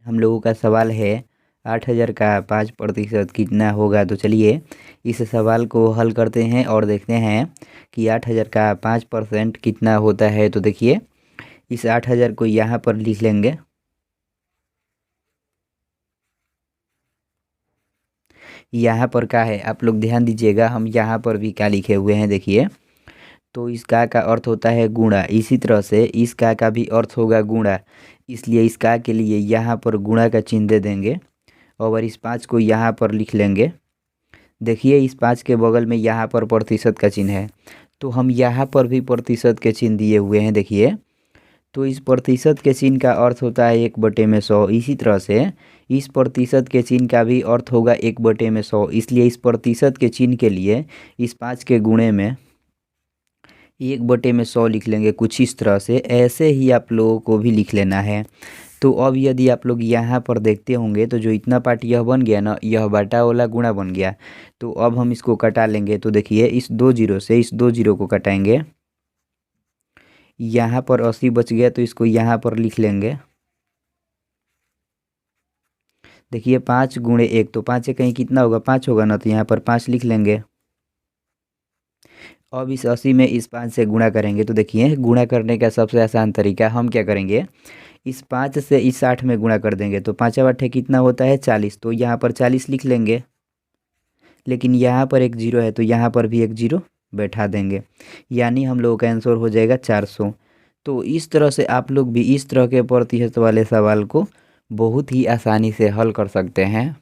हम लोगों का सवाल है 8,000 का 5% कितना होगा। तो चलिए इस सवाल को हल करते हैं और देखते हैं कि 8,000 का 5% कितना होता है। तो देखिए इस 8,000 को यहाँ पर लिख लेंगे। यहाँ पर क्या है आप लोग ध्यान दीजिएगा, हम यहाँ पर भी क्या लिखे हुए हैं देखिए। तो इस का अर्थ होता है गुणा, इसी तरह से इस का भी अर्थ होगा गुणा, इसलिए इस का के लिए यहाँ पर गुणा का चिन्ह दे देंगे और इस 5 को यहाँ पर लिख लेंगे। देखिए इस 5 के बगल में यहाँ पर प्रतिशत का चिन्ह है, तो हम यहाँ पर भी प्रतिशत के चिन्ह दिए हुए हैं देखिए। तो इस प्रतिशत के चिन्ह का अर्थ होता है 1/100। इसी तरह से इस प्रतिशत के चिन्ह का भी अर्थ होगा 1/100, इसलिए इस प्रतिशत के चिन्ह के लिए इस 5 के गुणे में 1/100 लिख लेंगे। कुछ इस तरह से ऐसे ही आप लोगों को भी लिख लेना है। तो अब यदि आप लोग यहाँ पर देखते होंगे तो जो इतना पार्ट यह बन गया ना, यह बाटा वाला गुणा बन गया। तो अब हम इसको कटा लेंगे। तो देखिए इस 2 जीरो से इस 2 जीरो को कटाएंगे, यहाँ पर 80 बच गया, तो इसको यहाँ पर लिख लेंगे। देखिए 5 गुणे 1, तो 5 से कहीं कितना होगा 5 होगा ना, तो यहाँ पर 5 लिख लेंगे। अब इस 80 में इस 5 से गुणा करेंगे। तो देखिए गुणा करने का सबसे आसान तरीका हम क्या करेंगे, इस 5 से इस 60 में गुणा कर देंगे। तो 5 8 कितना होता है 40, तो यहाँ पर 40 लिख लेंगे। लेकिन यहाँ पर एक जीरो है तो यहाँ पर भी एक जीरो बैठा देंगे, यानी हम लोगों का आंसर हो जाएगा 400। तो इस तरह से आप लोग भी इस तरह के प्रतिशत वाले सवाल को बहुत ही आसानी से हल कर सकते हैं।